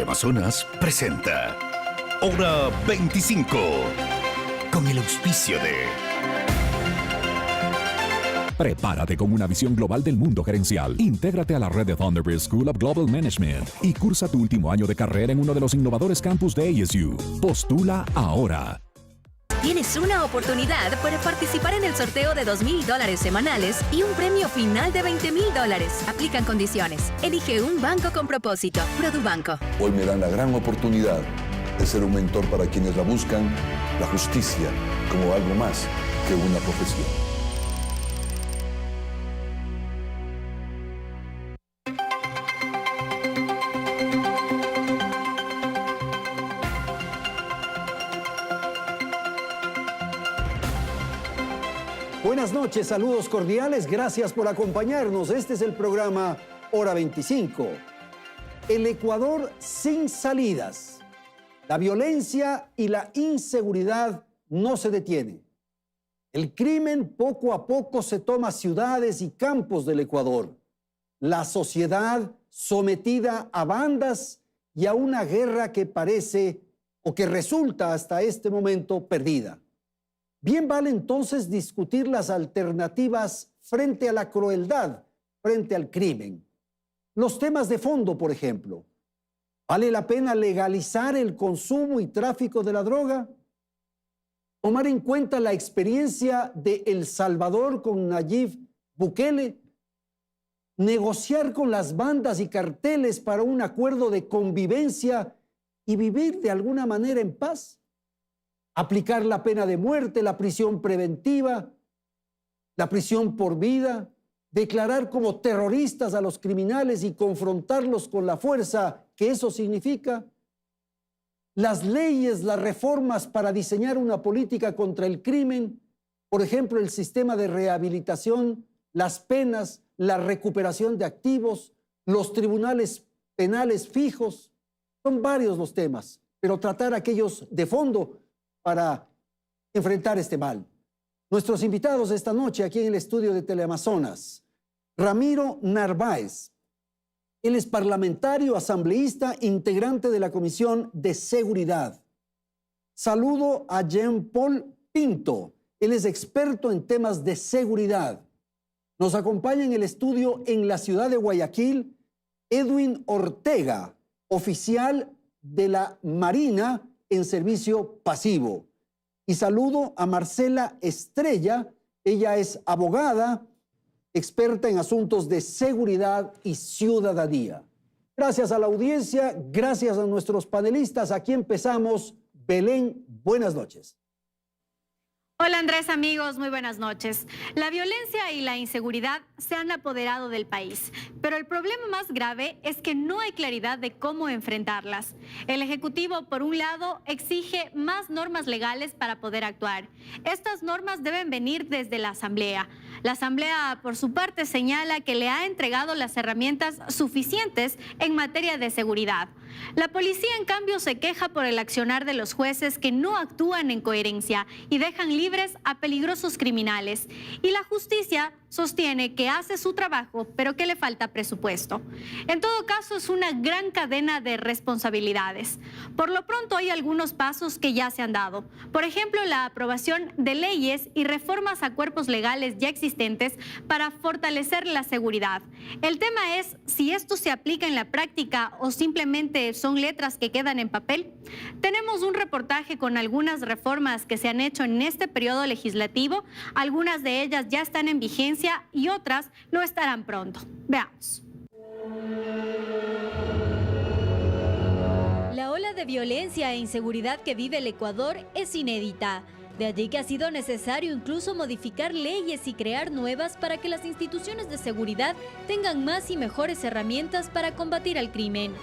Teleamazonas presenta Hora 25 con el auspicio de... Prepárate con una visión global del mundo gerencial. Intégrate a la red de Thunderbird School of Global Management y cursa tu último año de carrera en uno de los innovadores campus de ASU. Postula ahora. Tienes una oportunidad para participar en el sorteo de $2,000 semanales y un premio final de $20,000. Aplican condiciones. Elige un banco con propósito. Produbanco. Hoy me dan la gran oportunidad de ser un mentor para quienes la buscan, la justicia como algo más que una profesión. Buenas noches, saludos cordiales, gracias por acompañarnos. Este es el programa Hora 25. El Ecuador sin salidas. La violencia y la inseguridad no se detienen. El crimen poco a poco se toma ciudades y campos del Ecuador. La sociedad sometida a bandas y a una guerra que parece o que resulta hasta este momento perdida. Bien vale entonces discutir las alternativas frente a la crueldad, frente al crimen. Los temas de fondo, por ejemplo. ¿Vale la pena legalizar el consumo y tráfico de la droga? ¿Tomar en cuenta la experiencia de El Salvador con Nayib Bukele? ¿Negociar con las bandas y carteles para un acuerdo de convivencia y vivir de alguna manera en paz? Aplicar la pena de muerte, la prisión preventiva, la prisión por vida, declarar como terroristas a los criminales y confrontarlos con la fuerza que eso significa. Las leyes, las reformas para diseñar una política contra el crimen, por ejemplo, el sistema de rehabilitación, las penas, la recuperación de activos, los tribunales penales fijos, son varios los temas, pero tratar aquellos de fondo para enfrentar este mal. Nuestros invitados esta noche aquí en el estudio de Teleamazonas. Ramiro Narváez. Él es parlamentario, asambleísta, integrante de la Comisión de Seguridad. Saludo a Jean-Paul Pinto. Él es experto en temas de seguridad. Nos acompaña en el estudio en la ciudad de Guayaquil Edwin Ortega, oficial de la Marina en servicio pasivo. Y saludo a Marcela Estrella, ella es abogada, experta en asuntos de seguridad y ciudadanía. Gracias a la audiencia, gracias a nuestros panelistas. Aquí empezamos. Belén, buenas noches. Hola Andrés, amigos, muy buenas noches. La violencia y la inseguridad se han apoderado del país, pero el problema más grave es que no hay claridad de cómo enfrentarlas. El Ejecutivo, por un lado, exige más normas legales para poder actuar. Estas normas deben venir desde la Asamblea. La Asamblea, por su parte, señala que le ha entregado las herramientas suficientes en materia de seguridad. La policía, en cambio, se queja por el accionar de los jueces que no actúan en coherencia y dejan libres a peligrosos criminales. Y la justicia sostiene que hace su trabajo, pero que le falta presupuesto. En todo caso, es una gran cadena de responsabilidades. Por lo pronto, hay algunos pasos que ya se han dado. Por ejemplo, la aprobación de leyes y reformas a cuerpos legales ya existentes para fortalecer la seguridad. El tema es si esto se aplica en la práctica o simplemente son letras que quedan en papel. Tenemos un reportaje con algunas reformas que se han hecho en este periodo legislativo. Algunas de ellas ya están en vigencia y otras lo estarán pronto. Veamos. La ola de violencia e inseguridad que vive el Ecuador es inédita. De allí que ha sido necesario incluso modificar leyes y crear nuevas para que las instituciones de seguridad tengan más y mejores herramientas para combatir al crimen.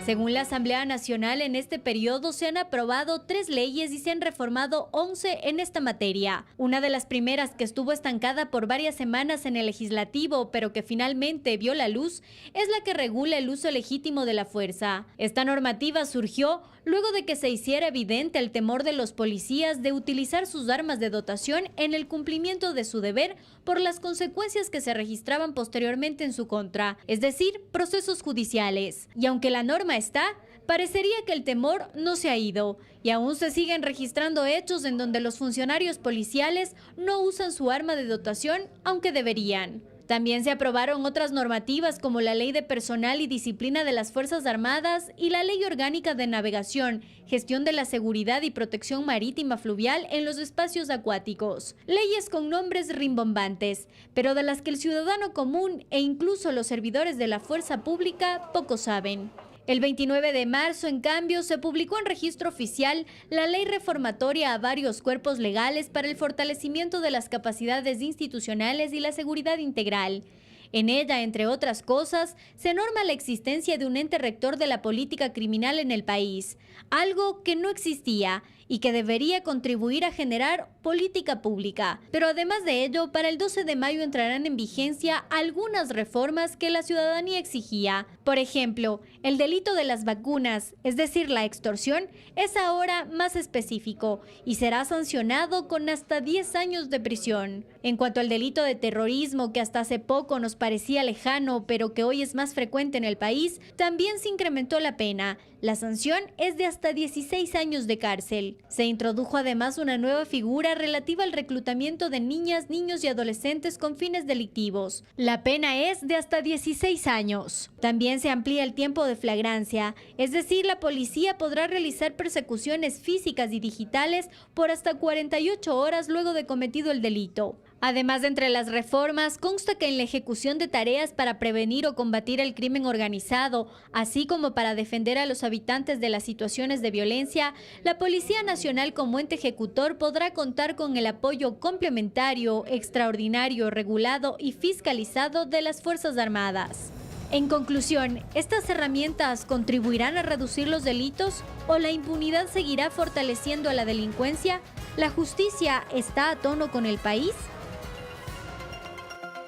Según la Asamblea Nacional, en este periodo se han aprobado 3 leyes y se han reformado 11 en esta materia. Una de las primeras que estuvo estancada por varias semanas en el legislativo, pero que finalmente vio la luz, es la que regula el uso legítimo de la fuerza. Esta normativa surgió luego de que se hiciera evidente el temor de los policías de utilizar sus armas de dotación en el cumplimiento de su deber por las consecuencias que se registraban posteriormente en su contra, es decir, procesos judiciales. Y aunque la norma está, parecería que el temor no se ha ido y aún se siguen registrando hechos en donde los funcionarios policiales no usan su arma de dotación, aunque deberían. También se aprobaron otras normativas como la Ley de Personal y Disciplina de las Fuerzas Armadas y la Ley Orgánica de Navegación, Gestión de la Seguridad y Protección Marítima Fluvial en los espacios acuáticos. Leyes con nombres rimbombantes, pero de las que el ciudadano común e incluso los servidores de la fuerza pública poco saben. El 29 de marzo, en cambio, se publicó en registro oficial la ley reformatoria a varios cuerpos legales para el fortalecimiento de las capacidades institucionales y la seguridad integral. En ella, entre otras cosas, se norma la existencia de un ente rector de la política criminal en el país, algo que no existía y que debería contribuir a generar política pública. Pero además de ello, para el 12 de mayo entrarán en vigencia algunas reformas que la ciudadanía exigía. Por ejemplo, el delito de las vacunas, es decir, la extorsión, es ahora más específico y será sancionado con hasta 10 años de prisión. En cuanto al delito de terrorismo, que hasta hace poco nos parecía lejano, pero que hoy es más frecuente en el país, también se incrementó la pena. La sanción es de hasta 16 años de cárcel. Se introdujo además una nueva figura relativa al reclutamiento de niñas, niños y adolescentes con fines delictivos. La pena es de hasta 16 años. También se amplía el tiempo de flagrancia, es decir, la policía podrá realizar persecuciones físicas y digitales por hasta 48 horas luego de cometido el delito. Además, entre las reformas, consta que en la ejecución de tareas para prevenir o combatir el crimen organizado, así como para defender a los habitantes de las situaciones de violencia, la Policía Nacional como ente ejecutor podrá contar con el apoyo complementario, extraordinario, regulado y fiscalizado de las Fuerzas Armadas. En conclusión, ¿estas herramientas contribuirán a reducir los delitos o la impunidad seguirá fortaleciendo a la delincuencia? ¿La justicia está a tono con el país?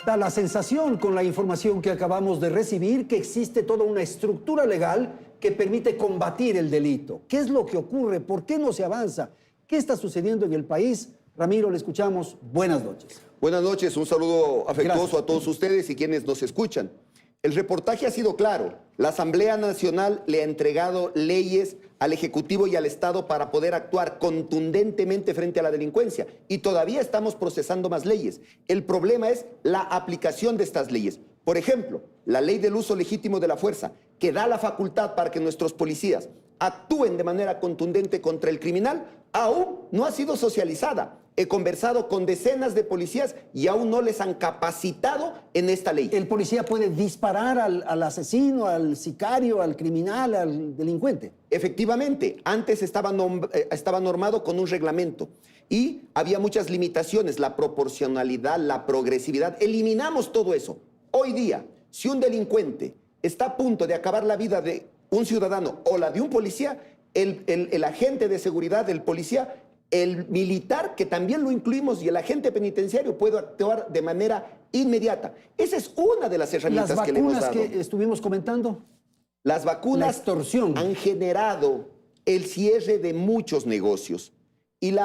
Da la sensación, con la información que acabamos de recibir, que existe toda una estructura legal que permite combatir el delito. ¿Qué es lo que ocurre? ¿Por qué no se avanza? ¿Qué está sucediendo en el país? Ramiro, le escuchamos. Buenas noches. Buenas noches, un saludo afectuoso Gracias. a todos ustedes y quienes nos escuchan. El reportaje ha sido claro. La Asamblea Nacional le ha entregado leyes al Ejecutivo y al Estado para poder actuar contundentemente frente a la delincuencia. Y todavía estamos procesando más leyes. El problema es la aplicación de estas leyes. Por ejemplo, la ley del uso legítimo de la fuerza, que da la facultad para que nuestros policías actúen de manera contundente contra el criminal, aún no ha sido socializada. He conversado con decenas de policías y aún no les han capacitado en esta ley. ¿El policía puede disparar al asesino, al sicario, al criminal, al delincuente? Efectivamente, antes estaba normado con un reglamento y había muchas limitaciones, la proporcionalidad, la progresividad. Eliminamos todo eso. Hoy día, si un delincuente está a punto de acabar la vida de un ciudadano o la de un policía, el agente de seguridad, el policía, el militar, que también lo incluimos, y el agente penitenciario puede actuar de manera inmediata. Esa es una de las herramientas que le hemos dado. Las vacunas que estuvimos comentando. Las vacunas La extorsión. han generado el cierre de muchos negocios y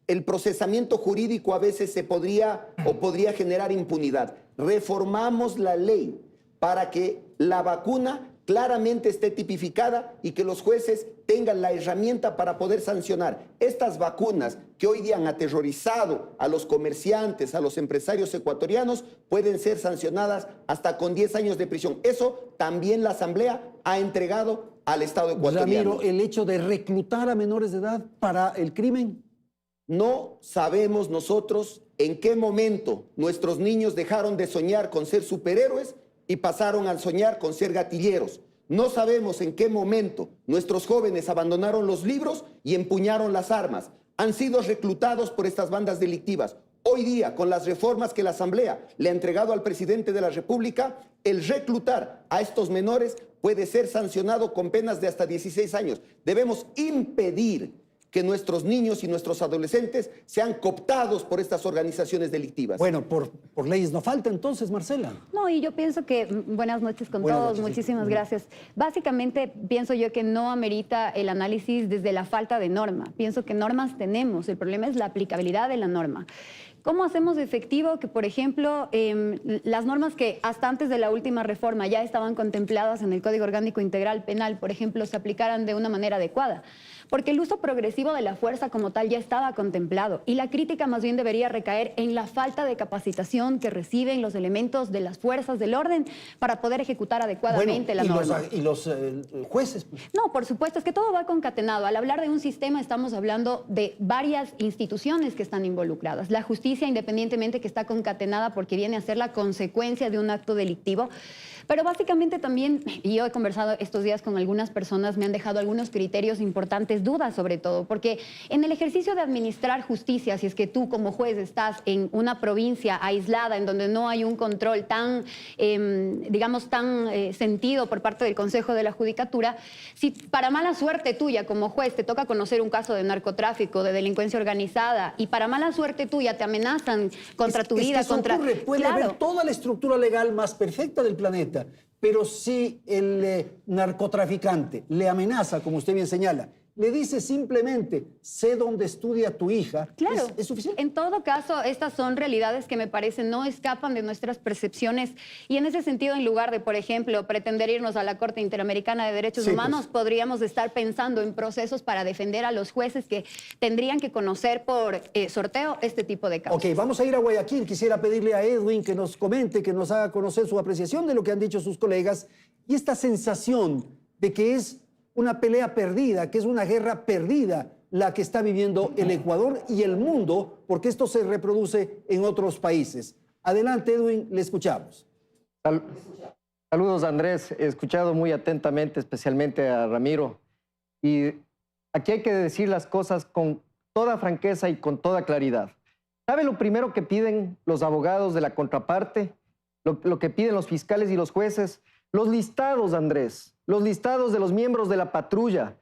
el procesamiento jurídico a veces podría generar impunidad. Reformamos la ley para que la vacuna claramente esté tipificada y que los jueces tengan la herramienta para poder sancionar. Estas vacunas que hoy día han aterrorizado a los comerciantes, a los empresarios ecuatorianos, pueden ser sancionadas hasta con 10 años de prisión. Eso también la Asamblea ha entregado al Estado ecuatoriano. Ramiro, el hecho de reclutar a menores de edad para el crimen. No sabemos nosotros en qué momento nuestros niños dejaron de soñar con ser superhéroes y pasaron a soñar con ser gatilleros. No sabemos en qué momento nuestros jóvenes abandonaron los libros y empuñaron las armas. Han sido reclutados por estas bandas delictivas. Hoy día, con las reformas que la Asamblea le ha entregado al presidente de la República, el reclutar a estos menores puede ser sancionado con penas de hasta 16 años. Debemos impedir que nuestros niños y nuestros adolescentes sean cooptados por estas organizaciones delictivas. Bueno, por leyes no falta entonces, Marcela. No, y yo pienso que, buenas noches con Buenas todos, noches, muchísimas sí. gracias. Básicamente pienso yo que no amerita el análisis desde la falta de norma. Pienso que normas tenemos, el problema es la aplicabilidad de la norma. ¿Cómo hacemos efectivo que, por ejemplo, las normas que hasta antes de la última reforma ya estaban contempladas en el Código Orgánico Integral Penal, por ejemplo, se aplicaran de una manera adecuada? Porque el uso progresivo de la fuerza como tal ya estaba contemplado y la crítica más bien debería recaer en la falta de capacitación que reciben los elementos de las fuerzas del orden para poder ejecutar adecuadamente la norma. ¿Y los jueces? No, por supuesto, es que todo va concatenado. Al hablar de un sistema estamos hablando de varias instituciones que están involucradas. La justicia, independientemente que está concatenada porque viene a ser la consecuencia de un acto delictivo, pero básicamente también, y yo he conversado estos días con algunas personas, me han dejado algunos criterios importantes, dudas sobre todo, porque en el ejercicio de administrar justicia, si es que tú como juez estás en una provincia aislada, en donde no hay un control tan, digamos, tan sentido por parte del Consejo de la Judicatura, si para mala suerte tuya como juez te toca conocer un caso de narcotráfico, de delincuencia organizada, y para mala suerte tuya te amenazan contra tu vida, es que contra... ocurre. Puede haber toda la estructura legal más perfecta del planeta, pero si el narcotraficante le amenaza, como usted bien señala, le dice simplemente, sé dónde estudia tu hija, claro, ¿es suficiente? En todo caso, estas son realidades que me parecen no escapan de nuestras percepciones y en ese sentido, en lugar de, por ejemplo, pretender irnos a la Corte Interamericana de Derechos Humanos, podríamos estar pensando en procesos para defender a los jueces que tendrían que conocer por sorteo este tipo de casos. Ok, vamos a ir a Guayaquil. Quisiera pedirle a Edwin que nos comente, que nos haga conocer su apreciación de lo que han dicho sus colegas y esta sensación de que es una pelea perdida, que es una guerra perdida la que está viviendo el Ecuador y el mundo, porque esto se reproduce en otros países. Adelante, Edwin, le escuchamos. Saludos, Andrés. He escuchado muy atentamente, especialmente a Ramiro. Y aquí hay que decir las cosas con toda franqueza y con toda claridad. ¿Sabe lo primero que piden los abogados de la contraparte? Lo que piden los fiscales y los jueces. Los listados, Andrés. Los listados de los miembros de la patrulla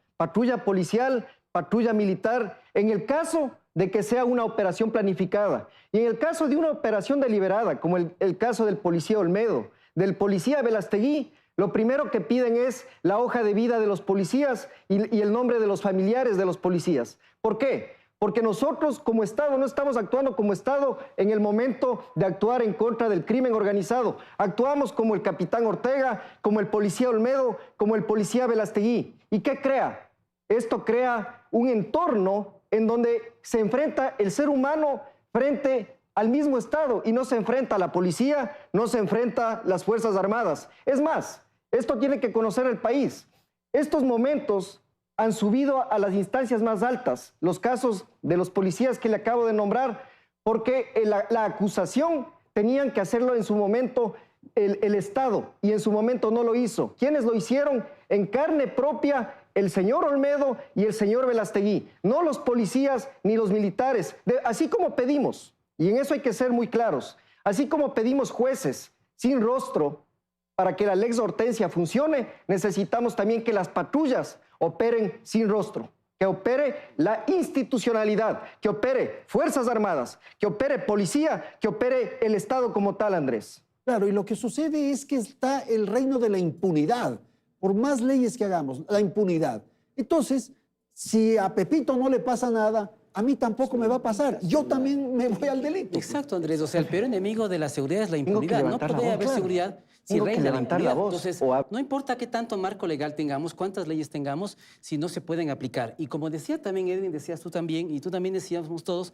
policial, patrulla militar, en el caso de que sea una operación planificada y en el caso de una operación deliberada, como el caso del policía Olmedo, del policía Velastegui, lo primero que piden es la hoja de vida de los policías y el nombre de los familiares de los policías. ¿Por qué? Porque nosotros como Estado no estamos actuando como Estado en el momento de actuar en contra del crimen organizado. Actuamos como el capitán Ortega, como el policía Olmedo, como el policía Velastegui. ¿Y qué crea? Esto crea un entorno en donde se enfrenta el ser humano frente al mismo Estado y no se enfrenta a la policía, no se enfrenta a las Fuerzas Armadas. Es más, esto tiene que conocer el país. Estos momentos han subido a las instancias más altas, los casos de los policías que le acabo de nombrar, porque la acusación tenían que hacerlo en su momento el Estado, y en su momento no lo hizo. ¿Quiénes lo hicieron? En carne propia, el señor Olmedo y el señor Velastegui, no los policías ni los militares. Así como pedimos, y en eso hay que ser muy claros, así como pedimos jueces sin rostro para que la Lex Hortensia funcione, necesitamos también que las patrullas operen sin rostro, que opere la institucionalidad, que opere Fuerzas Armadas, que opere policía, que opere el Estado como tal, Andrés. Claro, y lo que sucede es que está el reino de la impunidad. Por más leyes que hagamos, la impunidad. Entonces, si a Pepito no le pasa nada, a mí tampoco me va a pasar. Yo también me voy al delito. Exacto, Andrés. O sea, el peor enemigo de la seguridad es la impunidad. No puede haber seguridad si reina la impunidad. Entonces, no importa qué tanto marco legal tengamos, cuántas leyes tengamos, si no se pueden aplicar. Y como decía también Edwin, decías tú también, y tú también decíamos todos,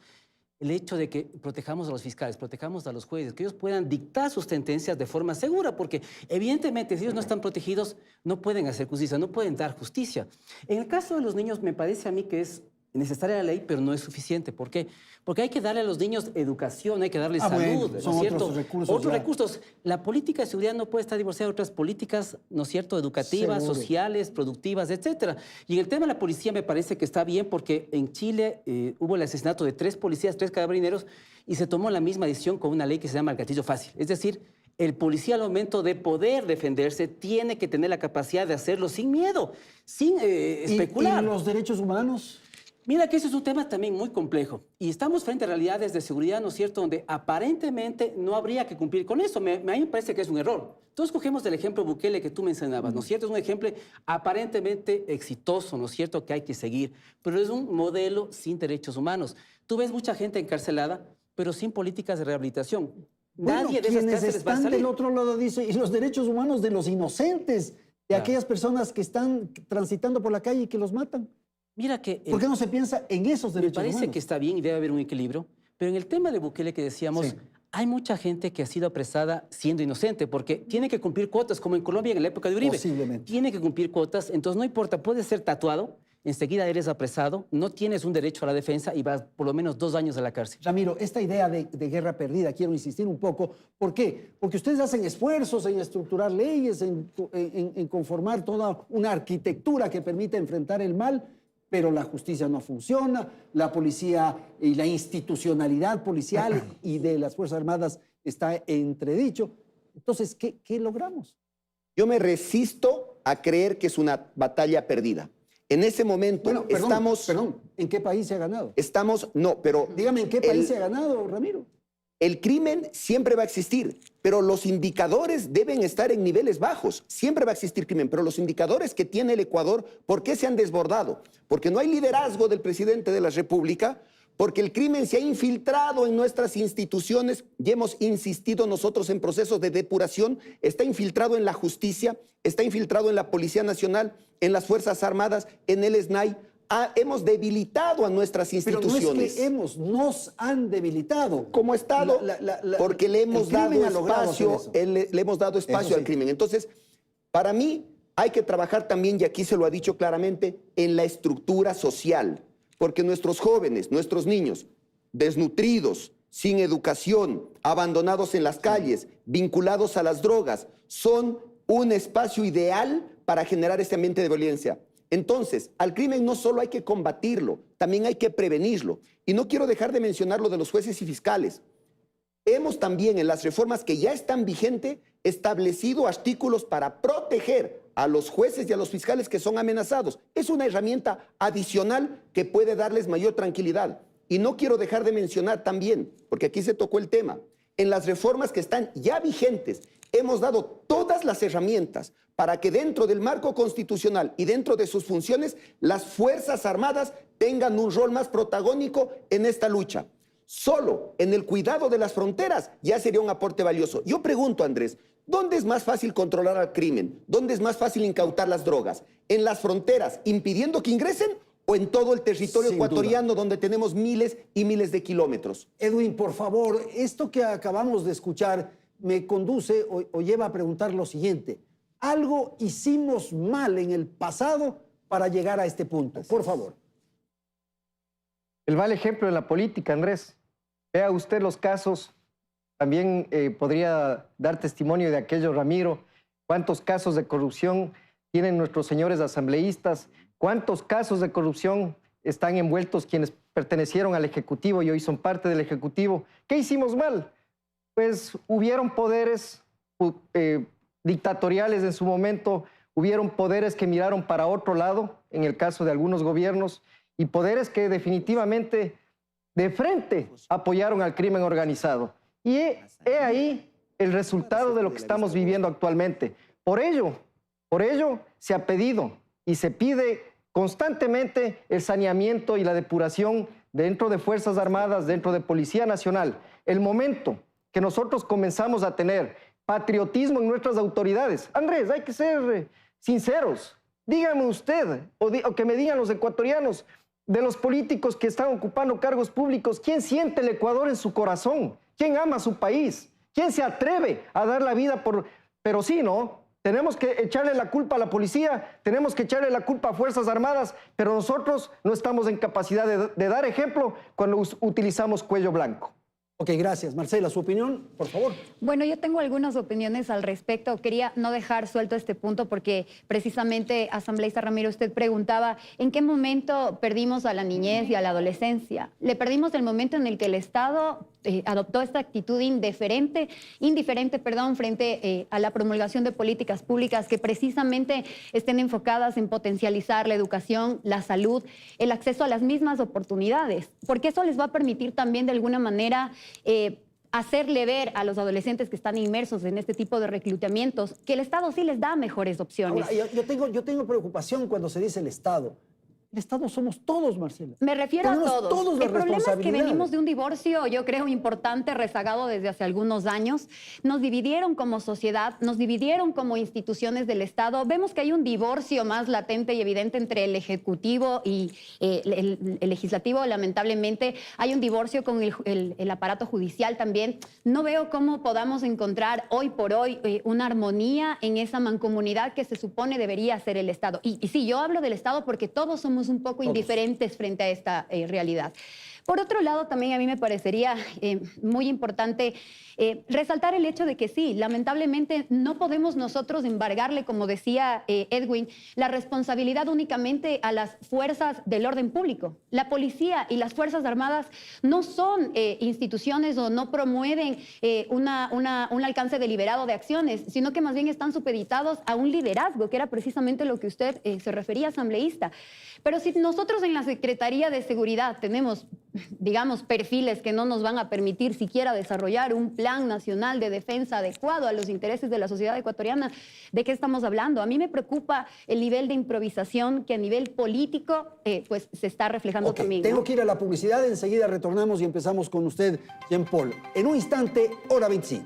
el hecho de que protejamos a los fiscales, protejamos a los jueces, que ellos puedan dictar sus sentencias de forma segura, porque evidentemente si ellos no están protegidos, no pueden hacer justicia, no pueden dar justicia. En el caso de los niños, me parece a mí que es necesaria la ley, pero no es suficiente. ¿Por qué? Porque hay que darle a los niños educación, hay que darles salud, ¿no es cierto? Otros recursos. La política de seguridad no puede estar divorciada de otras políticas, ¿no es cierto?, educativas, sociales, productivas, etcétera. Y en el tema de la policía me parece que está bien porque en Chile hubo el asesinato de 3 policías, 3 carabineros, y se tomó la misma decisión con una ley que se llama el gatillo fácil. Es decir, el policía al momento de poder defenderse tiene que tener la capacidad de hacerlo sin miedo, sin especular. ¿Y los derechos humanos? Mira que ese es un tema también muy complejo y estamos frente a realidades de seguridad, ¿no es cierto?, donde aparentemente no habría que cumplir con eso. A mí me parece que es un error. Entonces cogemos del ejemplo Bukele que tú mencionabas, ¿no es cierto? Es un ejemplo aparentemente exitoso, ¿no es cierto?, que hay que seguir, pero es un modelo sin derechos humanos. Tú ves mucha gente encarcelada pero sin políticas de rehabilitación. Bueno, Nadie de esas quienes cárceles va a están salir. del otro lado dice, y los derechos humanos de los inocentes, de aquellas personas que están transitando por la calle y que los matan. Mira que... ¿Por qué no se piensa en esos derechos Me parece humanos? que está bien y debe haber un equilibrio, pero en el tema de Bukele que decíamos, Sí. hay mucha gente que ha sido apresada siendo inocente, porque tiene que cumplir cuotas, como en Colombia en la época de Uribe. Posiblemente. Tiene que cumplir cuotas, entonces no importa, puedes ser tatuado, enseguida eres apresado, no tienes un derecho a la defensa y vas por lo menos 2 años a la cárcel. Ramiro, esta idea de guerra perdida, quiero insistir un poco. ¿Por qué? Porque ustedes hacen esfuerzos en estructurar leyes, en conformar toda una arquitectura que permita enfrentar el mal, pero la justicia no funciona, la policía y la institucionalidad policial y de las Fuerzas Armadas está entredicho. Entonces, ¿qué logramos? Yo me resisto a creer que es una batalla perdida. En ese momento Bueno, perdón, estamos... Perdón, ¿en qué país se ha ganado? Estamos... No, pero... Dígame, ¿en qué país se ha ganado, Ramiro? El crimen siempre va a existir, pero los indicadores deben estar en niveles bajos. Siempre va a existir crimen, pero los indicadores que tiene el Ecuador, ¿por qué se han desbordado? Porque no hay liderazgo del presidente de la República, porque el crimen se ha infiltrado en nuestras instituciones y hemos insistido nosotros en procesos de depuración, está infiltrado en la justicia, está infiltrado en la Policía Nacional, en las Fuerzas Armadas, en el SNAI. Hemos debilitado a nuestras instituciones. Pero no es que nos han debilitado. Como Estado, porque le hemos dado espacio, le hemos dado espacio al crimen. Entonces, para mí hay que trabajar también, y aquí se lo ha dicho claramente, en la estructura social, porque nuestros jóvenes, nuestros niños, desnutridos, sin educación, abandonados en las calles, vinculados a las drogas, son un espacio ideal para generar este ambiente de violencia. Entonces, al crimen no solo hay que combatirlo, también hay que prevenirlo. Y no quiero dejar de mencionar lo de los jueces y fiscales. Hemos también en las reformas que ya están vigentes establecido artículos para proteger a los jueces y a los fiscales que son amenazados. Es una herramienta adicional que puede darles mayor tranquilidad. Y no quiero dejar de mencionar también, porque aquí se tocó el tema, en las reformas que están ya vigentes, hemos dado todas las herramientas para que dentro del marco constitucional y dentro de sus funciones, las Fuerzas Armadas tengan un rol más protagónico en esta lucha. Solo en el cuidado de las fronteras ya sería un aporte valioso. Yo pregunto, Andrés, ¿dónde es más fácil controlar al crimen? ¿Dónde es más fácil incautar las drogas? ¿En las fronteras, impidiendo que ingresen? ¿O en todo el territorio ecuatoriano donde tenemos miles y miles de kilómetros? Edwin, por favor, esto que acabamos de escuchar me conduce o lleva a preguntar lo siguiente. ¿Algo hicimos mal en el pasado para llegar a este punto? Por favor. El mal ejemplo en la política, Andrés. Vea usted los casos, también podría dar testimonio de aquello, Ramiro, cuántos casos de corrupción tienen nuestros señores asambleístas, cuántos casos de corrupción están envueltos quienes pertenecieron al Ejecutivo y hoy son parte del Ejecutivo. ¿Qué hicimos mal? Pues hubieron poderes dictatoriales en su momento, hubieron poderes que miraron para otro lado, en el caso de algunos gobiernos, y poderes que definitivamente de frente apoyaron al crimen organizado. Y he ahí el resultado de lo que estamos viviendo actualmente. Por ello se ha pedido y se pide constantemente el saneamiento y la depuración dentro de Fuerzas Armadas, dentro de Policía Nacional. El momento que nosotros comenzamos a tener patriotismo en nuestras autoridades. Andrés, hay que ser sinceros. Dígame usted, o que me digan los ecuatorianos, de los políticos que están ocupando cargos públicos, ¿quién siente el Ecuador en su corazón? ¿Quién ama a su país? ¿Quién se atreve a dar la vida por...? Pero sí, ¿no? Tenemos que echarle la culpa a la policía, tenemos que echarle la culpa a Fuerzas Armadas, pero nosotros no estamos en capacidad de dar ejemplo cuando utilizamos cuello blanco. Ok, gracias. Marcela, ¿su opinión, por favor? Bueno, yo tengo algunas opiniones al respecto. Quería no dejar suelto este punto porque precisamente, asambleísta Ramiro, usted preguntaba ¿en qué momento perdimos a la niñez y a la adolescencia? Le perdimos el momento en el que el Estado adoptó esta actitud indiferente, frente a la promulgación de políticas públicas que precisamente estén enfocadas en potencializar la educación, la salud, el acceso a las mismas oportunidades, porque eso les va a permitir también de alguna manera hacerle ver a los adolescentes que están inmersos en este tipo de reclutamientos que el Estado sí les da mejores opciones. Ahora, yo tengo preocupación cuando se dice el Estado. El Estado somos todos, Marcela. Me refiero Tenemos a todos. El problema es que venimos de un divorcio, yo creo, importante, rezagado desde hace algunos años. Nos dividieron como sociedad, nos dividieron como instituciones del Estado. Vemos que hay un divorcio más latente y evidente entre el Ejecutivo y el Legislativo. Lamentablemente, hay un divorcio con el aparato judicial también. No veo cómo podamos encontrar hoy por hoy una armonía en esa mancomunidad que se supone debería ser el Estado. Y sí, yo hablo del Estado porque todos somos un poco indiferentes frente a esta realidad. Por otro lado, también a mí me parecería muy importante resaltar el hecho de que sí, lamentablemente no podemos nosotros embargarle, como decía Edwin, la responsabilidad únicamente a las fuerzas del orden público. La policía y las Fuerzas Armadas no son instituciones o no promueven un alcance deliberado de acciones, sino que más bien están supeditados a un liderazgo, que era precisamente lo que usted se refería, asambleísta. Pero si nosotros en la Secretaría de Seguridad tenemos, digamos, perfiles que no nos van a permitir siquiera desarrollar un plan nacional de defensa adecuado a los intereses de la sociedad ecuatoriana, ¿de qué estamos hablando? A mí me preocupa el nivel de improvisación que a nivel político pues se está reflejando también, ¿no? Tengo que ir a la publicidad, enseguida retornamos y empezamos con usted, Jean-Paul. En un instante, hora 25.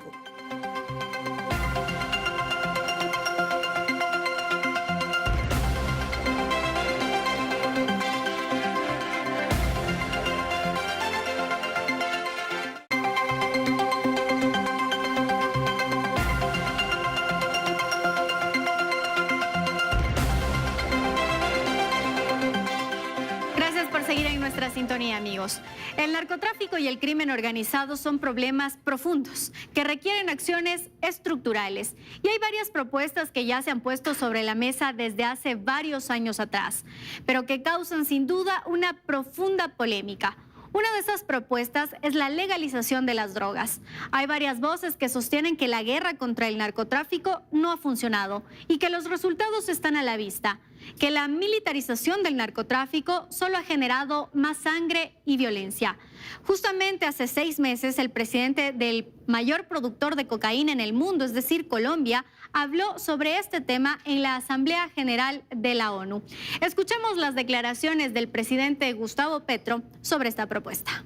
Sintonía, amigos. El narcotráfico y el crimen organizado son problemas profundos que requieren acciones estructurales y hay varias propuestas que ya se han puesto sobre la mesa desde hace varios años atrás, pero que causan sin duda una profunda polémica. Una de esas propuestas es la legalización de las drogas. Hay varias voces que sostienen que la guerra contra el narcotráfico no ha funcionado y que los resultados están a la vista, que la militarización del narcotráfico solo ha generado más sangre y violencia. Justamente hace 6 meses, el presidente del mayor productor de cocaína en el mundo, es decir, Colombia, habló sobre este tema en la Asamblea General de la ONU. Escuchemos las declaraciones del presidente Gustavo Petro sobre esta propuesta.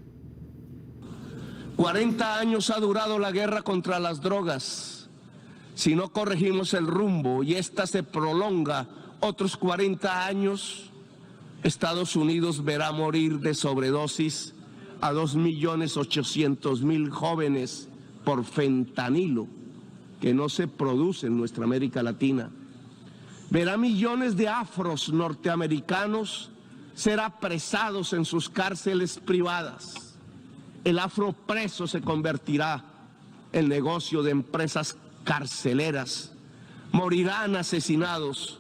40 años ha durado la guerra contra las drogas. Si no corregimos el rumbo y esta se prolonga otros 40 años, Estados Unidos verá morir de sobredosis a 2.800.000 jóvenes por fentanilo, que no se produce en nuestra América Latina. Verá millones de afros norteamericanos ser apresados en sus cárceles privadas. El afropreso se convertirá en negocio de empresas carceleras. Morirán asesinados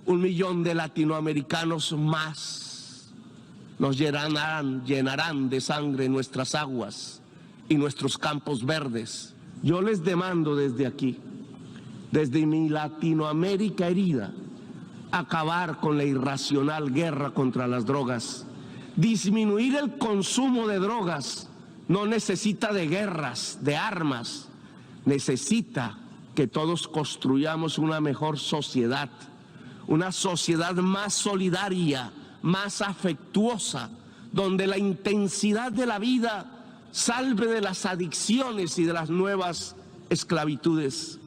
1 millón de latinoamericanos más. Nos llenarán de sangre nuestras aguas y nuestros campos verdes. Yo les demando desde aquí, desde mi Latinoamérica herida, acabar con la irracional guerra contra las drogas. Disminuir el consumo de drogas no necesita de guerras, de armas. Necesita que todos construyamos una mejor sociedad, una sociedad más solidaria, más afectuosa, donde la intensidad de la vida salve de las adicciones y de las nuevas esclavitudes.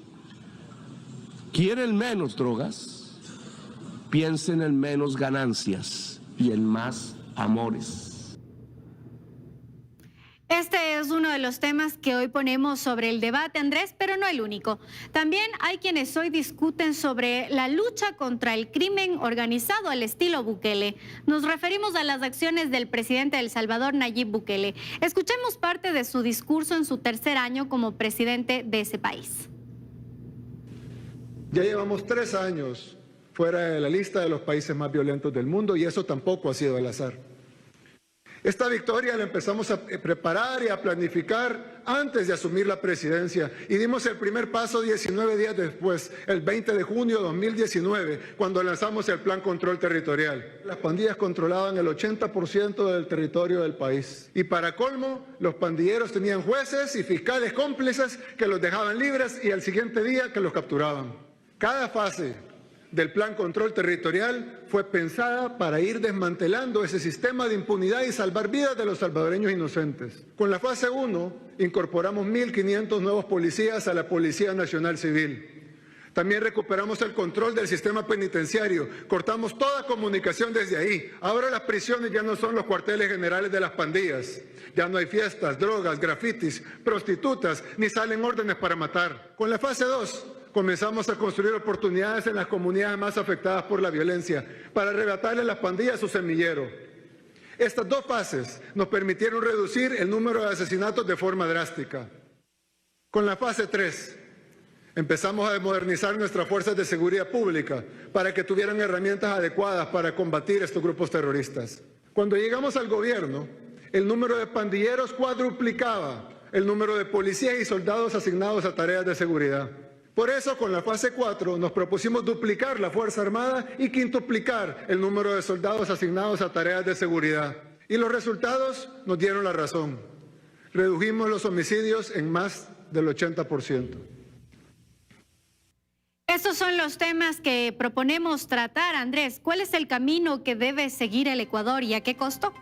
¿Quieren menos drogas? Piensen en menos ganancias y en más amores. Este es uno de los temas que hoy ponemos sobre el debate, Andrés, pero no el único. También hay quienes hoy discuten sobre la lucha contra el crimen organizado al estilo Bukele. Nos referimos a las acciones del presidente de El Salvador, Nayib Bukele. Escuchemos parte de su discurso en su 3er año como presidente de ese país. Ya llevamos 3 años fuera de la lista de los países más violentos del mundo y eso tampoco ha sido al azar. Esta victoria la empezamos a preparar y a planificar antes de asumir la presidencia y dimos el primer paso 19 días después, el 20 de junio de 2019, cuando lanzamos el Plan Control Territorial. Las pandillas controlaban el 80% del territorio del país y para colmo, los pandilleros tenían jueces y fiscales cómplices que los dejaban libres y al siguiente día que los capturaban. Cada fase del Plan Control Territorial fue pensada para ir desmantelando ese sistema de impunidad y salvar vidas de los salvadoreños inocentes. Con la fase 1 incorporamos 1.500 nuevos policías a la Policía Nacional Civil. También recuperamos el control del sistema penitenciario, cortamos toda comunicación desde ahí. Ahora las prisiones ya no son los cuarteles generales de las pandillas. Ya no hay fiestas, drogas, grafitis, prostitutas, ni salen órdenes para matar. Con la fase 2 comenzamos a construir oportunidades en las comunidades más afectadas por la violencia para arrebatarle a las pandillas su semillero. Estas dos fases nos permitieron reducir el número de asesinatos de forma drástica. Con la fase 3 empezamos a modernizar nuestras fuerzas de seguridad pública para que tuvieran herramientas adecuadas para combatir estos grupos terroristas. Cuando llegamos al gobierno, el número de pandilleros cuadruplicaba el número de policías y soldados asignados a tareas de seguridad. Por eso, con la fase 4, nos propusimos duplicar la Fuerza Armada y quintuplicar el número de soldados asignados a tareas de seguridad. Y los resultados nos dieron la razón. Redujimos los homicidios en más del 80%. Estos son los temas que proponemos tratar, Andrés. ¿Cuál es el camino que debe seguir el Ecuador y a qué costo?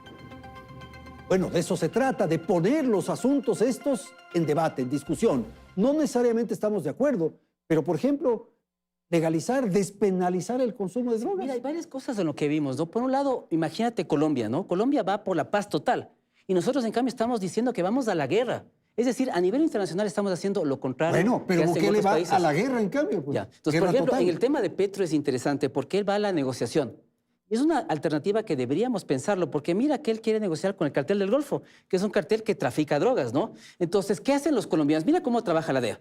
Bueno, de eso se trata, de poner los asuntos estos en debate, en discusión. No necesariamente estamos de acuerdo, pero, por ejemplo, legalizar, despenalizar el consumo de drogas. Mira, hay varias cosas en lo que vimos, ¿no? Por un lado, imagínate Colombia, ¿no? Colombia va por la paz total y nosotros, en cambio, estamos diciendo que vamos a la guerra. Es decir, a nivel internacional estamos haciendo lo contrario. Bueno, pero Bukele va a la guerra, en cambio. Pues, ya. Entonces, por ejemplo, en el tema de Petro es interesante porque él va a la negociación. Es una alternativa que deberíamos pensarlo, porque mira que él quiere negociar con el cartel del Golfo, que es un cartel que trafica drogas, ¿no? Entonces, ¿qué hacen los colombianos? Mira cómo trabaja la DEA.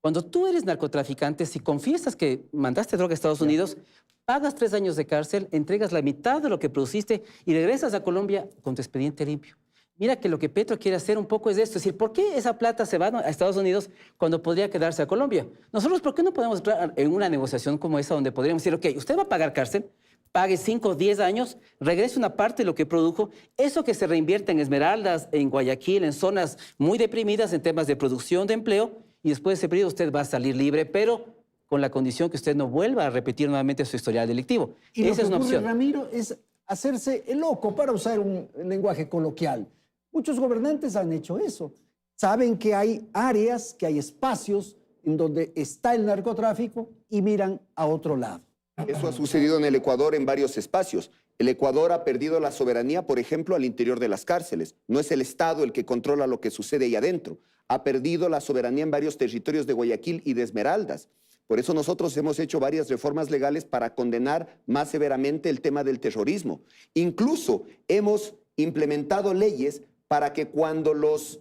Cuando tú eres narcotraficante, si confiesas que mandaste droga a Estados Unidos, pagas 3 años de cárcel, entregas la mitad de lo que produciste y regresas a Colombia con tu expediente limpio. Mira que lo que Petro quiere hacer un poco es esto, es decir, ¿por qué esa plata se va a Estados Unidos cuando podría quedarse a Colombia? Nosotros, ¿por qué no podemos entrar en una negociación como esa donde podríamos decir, ok, usted va a pagar cárcel, pague 5 o 10 años, regrese una parte de lo que produjo, eso que se reinvierte en Esmeraldas, en Guayaquil, en zonas muy deprimidas en temas de producción de empleo, y después de ese periodo usted va a salir libre, pero con la condición que usted no vuelva a repetir nuevamente su historial delictivo. Y esa es una opción. Ramiro, es hacerse el loco, para usar un lenguaje coloquial. Muchos gobernantes han hecho eso. Saben que hay áreas, que hay espacios en donde está el narcotráfico y miran a otro lado. Eso ha sucedido en el Ecuador en varios espacios. El Ecuador ha perdido la soberanía, por ejemplo, al interior de las cárceles. No es el Estado el que controla lo que sucede ahí adentro. Ha perdido la soberanía en varios territorios de Guayaquil y de Esmeraldas. Por eso nosotros hemos hecho varias reformas legales para condenar más severamente el tema del terrorismo. Incluso hemos implementado leyes para que cuando los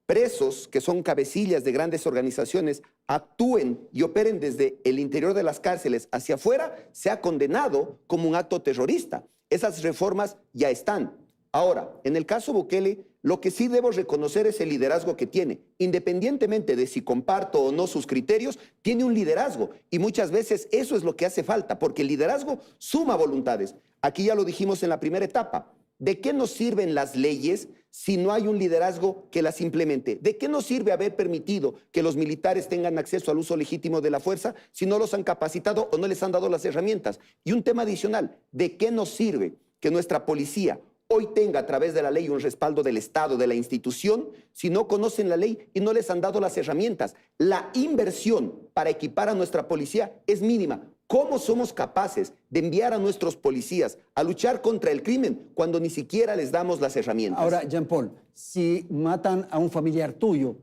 presos, que son cabecillas de grandes organizaciones, actúen y operen desde el interior de las cárceles hacia afuera, sea condenado como un acto terrorista. Esas reformas ya están. Ahora, en el caso Bukele, lo que sí debo reconocer es el liderazgo que tiene. Independientemente de si comparto o no sus criterios, tiene un liderazgo. Y muchas veces eso es lo que hace falta, porque el liderazgo suma voluntades. Aquí ya lo dijimos en la primera etapa. ¿De qué nos sirven las leyes si no hay un liderazgo que las implemente? ¿De qué nos sirve haber permitido que los militares tengan acceso al uso legítimo de la fuerza si no los han capacitado o no les han dado las herramientas? Y un tema adicional, ¿de qué nos sirve que nuestra policía hoy tenga a través de la ley un respaldo del Estado, de la institución, si no conocen la ley y no les han dado las herramientas? La inversión para equipar a nuestra policía es mínima. ¿Cómo somos capaces de enviar a nuestros policías a luchar contra el crimen cuando ni siquiera les damos las herramientas? Ahora, Jean-Paul, si matan a un familiar tuyo,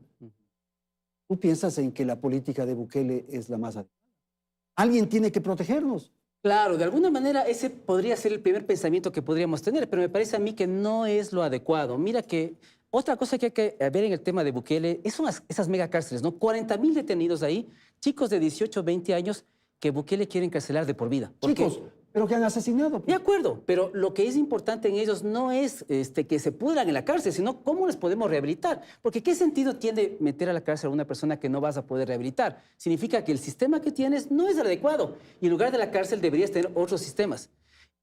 ¿tú piensas en que la política de Bukele es la más adecuada? Alguien tiene que protegernos. Claro, de alguna manera ese podría ser el primer pensamiento que podríamos tener, pero me parece a mí que no es lo adecuado. Mira que otra cosa que hay que ver en el tema de Bukele son esas megacárceles, ¿no? 40,000 detenidos ahí, chicos de 18, 20 años, que Bukele quiere encarcelar de por vida. Chicos, pero que han asesinado. Pues. De acuerdo, pero lo que es importante en ellos no es que se pudran en la cárcel, sino cómo les podemos rehabilitar. Porque ¿qué sentido tiene meter a la cárcel a una persona que no vas a poder rehabilitar? Significa que el sistema que tienes no es el adecuado y en lugar de la cárcel deberías tener otros sistemas.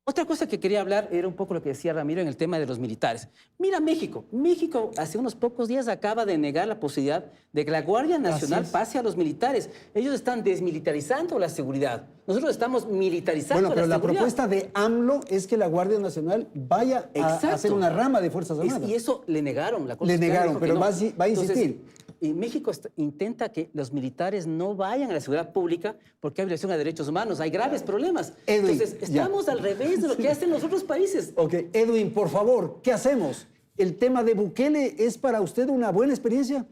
Otra cosa que quería hablar era un poco lo que decía Ramiro en el tema de los militares. Mira México. México hace unos pocos días acaba de negar la posibilidad de que la Guardia Nacional pase a los militares. Ellos están desmilitarizando la seguridad. Nosotros estamos militarizando la seguridad. Bueno, pero la propuesta de AMLO es que la Guardia Nacional vaya a hacer una rama de Fuerzas Armadas. Y eso le negaron. Le negaron, pero no. va a insistir. Entonces, y México intenta que los militares no vayan a la seguridad pública porque hay violación a derechos humanos, hay graves problemas. Edwin, entonces, estamos al revés de lo que hacen los otros países. Ok, Edwin, por favor, ¿qué hacemos? ¿El tema de Bukele es para usted una buena experiencia?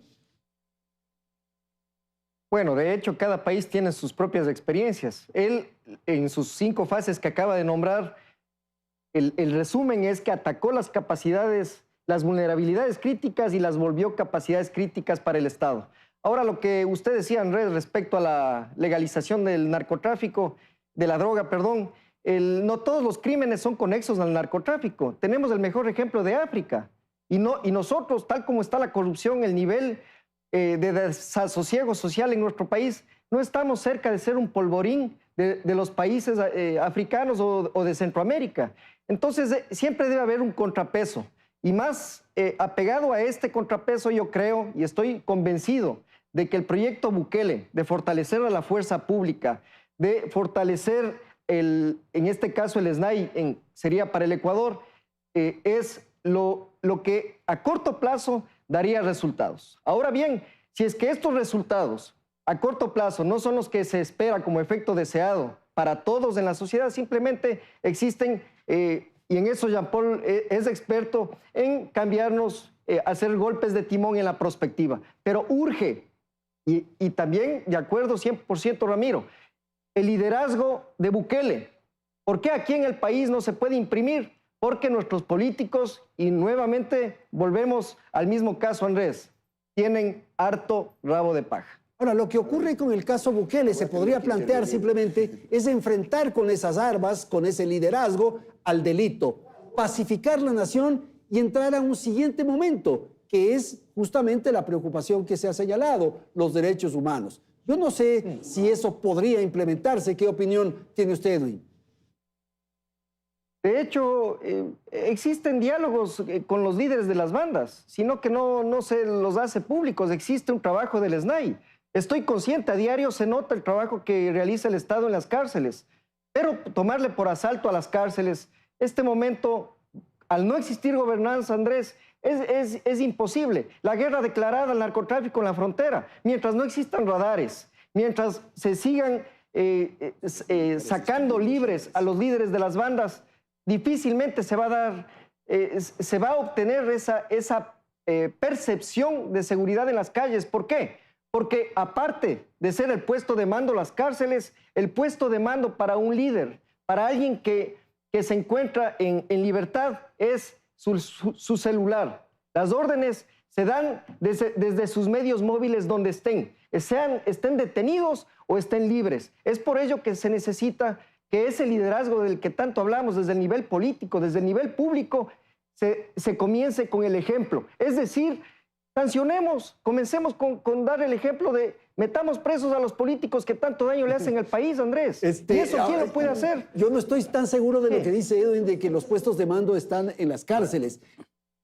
Bueno, de hecho, cada país tiene sus propias experiencias. Él, en sus 5 fases que acaba de nombrar, el resumen es que atacó las capacidades, las vulnerabilidades críticas y las volvió capacidades críticas para el Estado. Ahora, lo que usted decía, Andrés, respecto a la legalización del narcotráfico, de la droga, perdón, no todos los crímenes son conexos al narcotráfico. Tenemos el mejor ejemplo de África. Y nosotros, tal como está la corrupción, el nivel de desasosiego social en nuestro país, no estamos cerca de ser un polvorín de los países africanos o de Centroamérica. Entonces, siempre debe haber un contrapeso. Y más apegado a este contrapeso, yo creo y estoy convencido de que el proyecto Bukele de fortalecer a la fuerza pública, de fortalecer, en este caso el SNAI, sería para el Ecuador, es lo que a corto plazo daría resultados. Ahora bien, si es que estos resultados a corto plazo no son los que se espera como efecto deseado para todos en la sociedad, simplemente existen... y en eso Jean-Paul es experto en cambiarnos, hacer golpes de timón en la prospectiva. Pero urge, y también de acuerdo 100% Ramiro, el liderazgo de Bukele. ¿Por qué aquí en el país no se puede imprimir? Porque nuestros políticos, y nuevamente volvemos al mismo caso Andrés, tienen harto rabo de paja. Ahora, lo que ocurre con el caso Bukele se podría plantear simplemente es enfrentar con esas armas, con ese liderazgo, al delito, pacificar la nación y entrar a un siguiente momento, que es justamente la preocupación que se ha señalado, los derechos humanos. Yo no sé si eso podría implementarse. ¿Qué opinión tiene usted, Edwin? De hecho, existen diálogos con los líderes de las bandas, sino que no se los hace públicos. Existe un trabajo del SNAI. Estoy consciente, a diario se nota el trabajo que realiza el Estado en las cárceles, pero tomarle por asalto a las cárceles, este momento, al no existir gobernanza, Andrés, es imposible. La guerra declarada al narcotráfico en la frontera, mientras no existan radares, mientras se sigan sacando libres a los líderes de las bandas, difícilmente se va a obtener esa percepción de seguridad en las calles. ¿Por qué? Porque aparte de ser el puesto de mando las cárceles, el puesto de mando para un líder, para alguien que se encuentra en libertad, es su celular. Las órdenes se dan desde sus medios móviles donde estén detenidos o estén libres. Es por ello que se necesita que ese liderazgo del que tanto hablamos desde el nivel político, desde el nivel público, se comience con el ejemplo. Es decir, sancionemos, comencemos con dar el ejemplo de metamos presos a los políticos que tanto daño le hacen al país, Andrés. ¿Y eso quién lo puede hacer? Yo no estoy tan seguro de lo que dice Edwin, de que los puestos de mando están en las cárceles.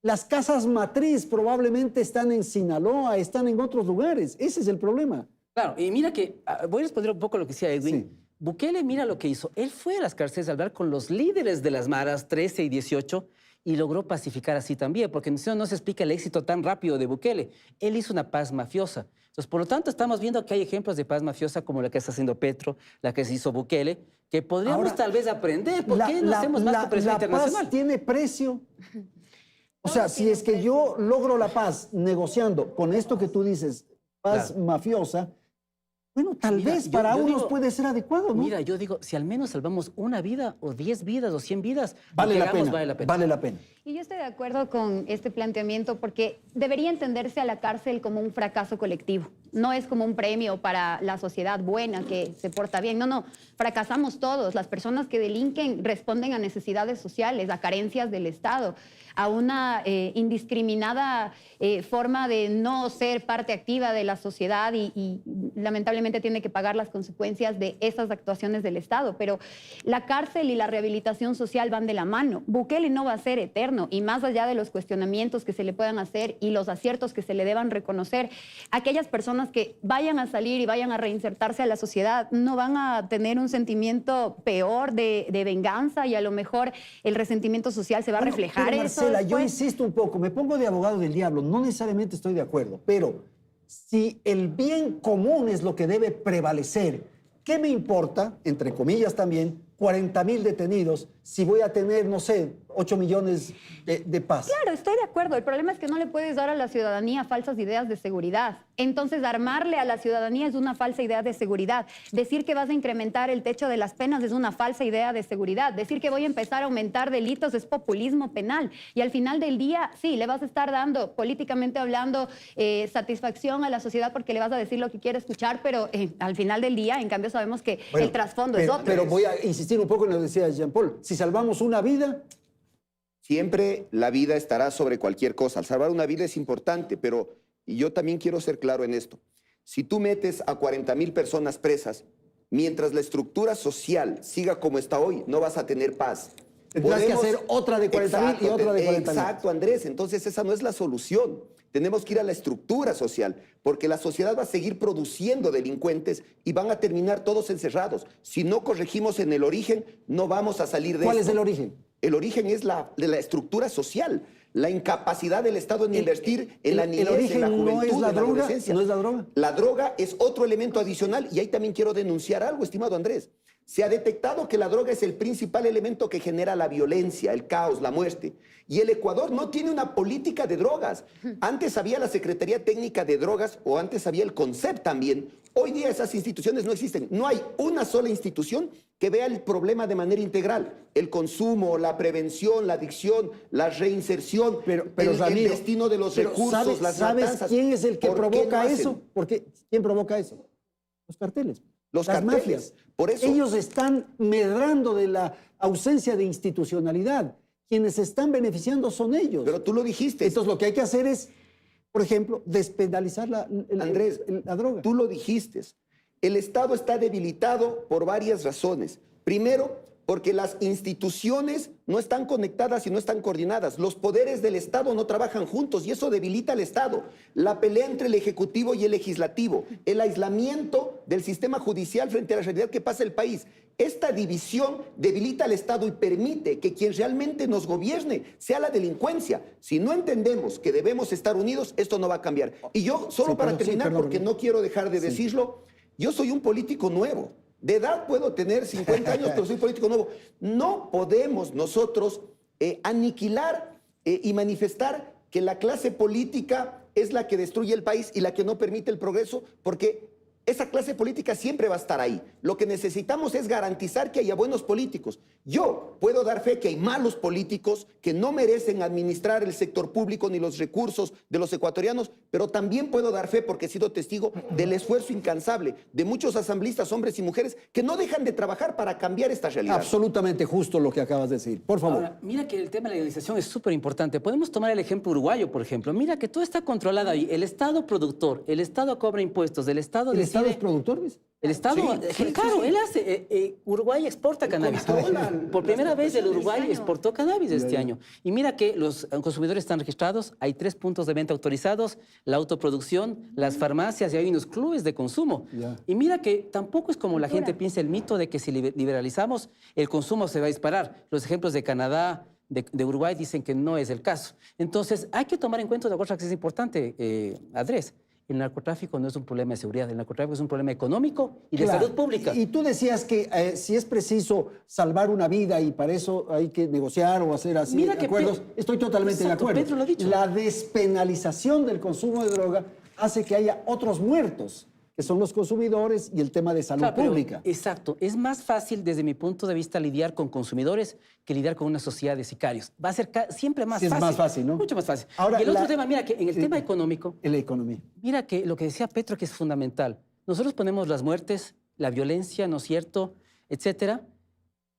Las casas matriz probablemente están en Sinaloa, están en otros lugares. Ese es el problema. Claro, y mira que, voy a responder un poco lo que decía Edwin. Sí. Bukele, mira lo que hizo. Él fue a las cárceles a hablar con los líderes de las maras 13 y 18 y logró pacificar así también, porque no se explica el éxito tan rápido de Bukele. Él hizo una paz mafiosa. Entonces, por lo tanto, estamos viendo que hay ejemplos de paz mafiosa como la que está haciendo Petro, la que se hizo Bukele, que podríamos tal vez aprender. ¿Por qué no hacemos más cooperación internacional? ¿La paz tiene precio? O sea, si es que yo logro la paz negociando con esto que tú dices, paz mafiosa, bueno, tal vez para unos puede ser adecuado, ¿no? Mira, yo digo, si al menos salvamos una vida, o 10 vidas, o 100 vidas, vale la pena. Vale la pena. Y yo estoy de acuerdo con este planteamiento porque debería entenderse a la cárcel como un fracaso colectivo. No es como un premio para la sociedad buena que se porta bien. No, fracasamos todos. Las personas que delinquen responden a necesidades sociales, a carencias del Estado, a una indiscriminada forma de no ser parte activa de la sociedad y lamentablemente tiene que pagar las consecuencias de esas actuaciones del Estado. Pero la cárcel y la rehabilitación social van de la mano. Bukele no va a ser eterno y más allá de los cuestionamientos que se le puedan hacer y los aciertos que se le deban reconocer, aquellas personas que vayan a salir y vayan a reinsertarse a la sociedad no van a tener un sentimiento peor de venganza y a lo mejor el resentimiento social se va a reflejar pero eso. Marcela, yo insisto un poco, me pongo de abogado del diablo, no necesariamente estoy de acuerdo, pero si el bien común es lo que debe prevalecer, ¿qué me importa, entre comillas también, 40,000 detenidos si voy a tener, no sé, 8 millones de paz? Claro, estoy de acuerdo. El problema es que no le puedes dar a la ciudadanía falsas ideas de seguridad. Entonces, armarle a la ciudadanía es una falsa idea de seguridad. Decir que vas a incrementar el techo de las penas es una falsa idea de seguridad. Decir que voy a empezar a aumentar delitos es populismo penal. Y al final del día, sí, le vas a estar dando, políticamente hablando, satisfacción a la sociedad porque le vas a decir lo que quiere escuchar, pero al final del día, en cambio, sabemos que el trasfondo es otro. Pero voy a insistir un poco en lo que decía Jean-Paul. Si salvamos una vida... Siempre la vida estará sobre cualquier cosa. Al salvar una vida es importante, pero y yo también quiero ser claro en esto. Si tú metes a 40,000 personas presas, mientras la estructura social siga como está hoy, no vas a tener paz. Tendrás que hacer otra de 40,000 y otra de 40,000. Exacto, Andrés. Entonces esa no es la solución. Tenemos que ir a la estructura social, porque la sociedad va a seguir produciendo delincuentes y van a terminar todos encerrados. Si no corregimos en el origen, no vamos a salir de esto. ¿Cuál es el origen? El origen es de la estructura social, la incapacidad del Estado en invertir en la niñez, en la juventud, no es la en la droga, adolescencia. ¿no es la droga? La droga es otro elemento adicional y ahí también quiero denunciar algo, estimado Andrés. Se ha detectado que la droga es el principal elemento que genera la violencia, el caos, la muerte. Y el Ecuador no tiene una política de drogas. Antes había la Secretaría Técnica de Drogas o antes había el CONCEP también. Hoy día esas instituciones no existen. No hay una sola institución que vea el problema de manera integral. El consumo, la prevención, la adicción, la reinserción, pero el Ramiro, destino de los recursos, las ¿sabes matanzas. quién es el que provoca eso? ¿Por ¿Quién provoca eso? Los carteles. Las carteles. mafias. Por eso. Ellos están medrando de la ausencia de institucionalidad. Quienes están beneficiando son ellos. Pero tú lo dijiste. Entonces lo que hay que hacer es, por ejemplo, despenalizar la droga. Tú lo dijiste. El Estado está debilitado por varias razones. Primero, porque las instituciones no están conectadas y no están coordinadas. Los poderes del Estado no trabajan juntos y eso debilita al Estado. La pelea entre el Ejecutivo y el Legislativo, el aislamiento del sistema judicial frente a la realidad que pasa el país. Esta división debilita al Estado y permite que quien realmente nos gobierne sea la delincuencia. Si no entendemos que debemos estar unidos, esto no va a cambiar. Y yo, solo para terminar, porque no quiero dejar de decirlo, yo soy un político nuevo. De edad puedo tener 50 años, pero soy político nuevo. No podemos nosotros aniquilar y manifestar que la clase política es la que destruye el país y la que no permite el progreso, porque esa clase política siempre va a estar ahí. Lo que necesitamos es garantizar que haya buenos políticos. Yo puedo dar fe que hay malos políticos que no merecen administrar el sector público ni los recursos de los ecuatorianos, pero también puedo dar fe, porque he sido testigo del esfuerzo incansable de muchos asambleístas, hombres y mujeres, que no dejan de trabajar para cambiar esta realidad. Absolutamente justo lo que acabas de decir. Por favor. Ahora, mira que el tema de la legalización es súper importante. Podemos tomar el ejemplo uruguayo, por ejemplo. Mira que todo está controlado ahí. El Estado productor, el Estado cobra impuestos, el Estado decide... ¿El Estado es productor? El Estado, claro, él hace. Uruguay exporta cannabis. Por primera vez el Uruguay exportó cannabis este año. Y mira que los consumidores están registrados, hay 3 puntos de venta autorizados, la autoproducción, las farmacias y hay unos clubes de consumo. Y mira que tampoco es como la gente piensa el mito de que si liberalizamos el consumo se va a disparar. Los ejemplos de Canadá, de Uruguay dicen que no es el caso. Entonces hay que tomar en cuenta otra cosa que es importante, Andrés. El narcotráfico no es un problema de seguridad, el narcotráfico es un problema económico y de salud pública. Y tú decías que si es preciso salvar una vida y para eso hay que negociar o hacer así acuerdos, estoy totalmente de acuerdo. Pedro lo ha dicho. La despenalización del consumo de droga hace que haya otros muertos que son los consumidores, y el tema de salud pública. Exacto. Es más fácil, desde mi punto de vista, lidiar con consumidores que lidiar con una sociedad de sicarios. Va a ser siempre más fácil. Es más fácil, ¿no? Mucho más fácil. Ahora, y el otro tema, mira, que en el tema económico... En la economía. Mira que lo que decía Petro, que es fundamental. Nosotros ponemos las muertes, la violencia, ¿no es cierto?, etcétera,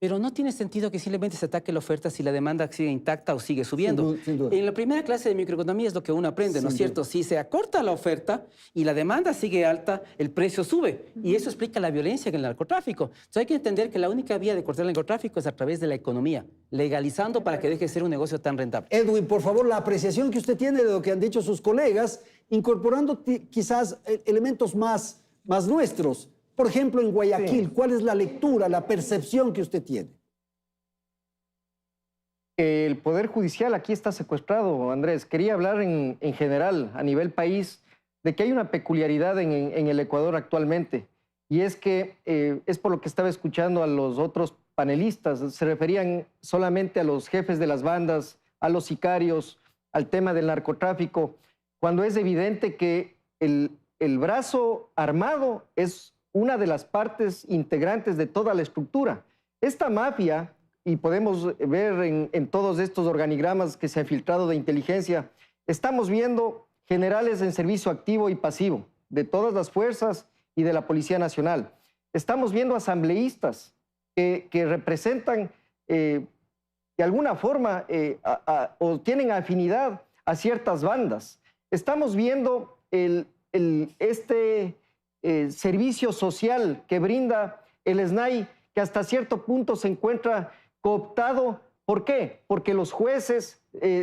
pero no tiene sentido que simplemente se ataque la oferta si la demanda sigue intacta o sigue subiendo. Sin duda. En la primera clase de microeconomía es lo que uno aprende, ¿no es cierto? Si se acorta la oferta y la demanda sigue alta, el precio sube. Y eso explica la violencia en el narcotráfico. Entonces hay que entender que la única vía de cortar el narcotráfico es a través de la economía, legalizando para que deje de ser un negocio tan rentable. Edwin, por favor, la apreciación que usted tiene de lo que han dicho sus colegas, incorporando quizás elementos más nuestros. Por ejemplo, en Guayaquil, ¿cuál es la lectura, la percepción que usted tiene? El Poder Judicial aquí está secuestrado, Andrés. Quería hablar en general, a nivel país, de que hay una peculiaridad en el Ecuador actualmente. Y es que, es por lo que estaba escuchando a los otros panelistas, se referían solamente a los jefes de las bandas, a los sicarios, al tema del narcotráfico, cuando es evidente que el brazo armado es una de las partes integrantes de toda la estructura. Esta mafia, y podemos ver en todos estos organigramas que se han filtrado de inteligencia, estamos viendo generales en servicio activo y pasivo de todas las fuerzas y de la Policía Nacional. Estamos viendo asambleístas que representan de alguna forma o tienen afinidad a ciertas bandas. Estamos viendo servicio social que brinda el SNAI, que hasta cierto punto se encuentra cooptado. ¿Por qué? Porque los jueces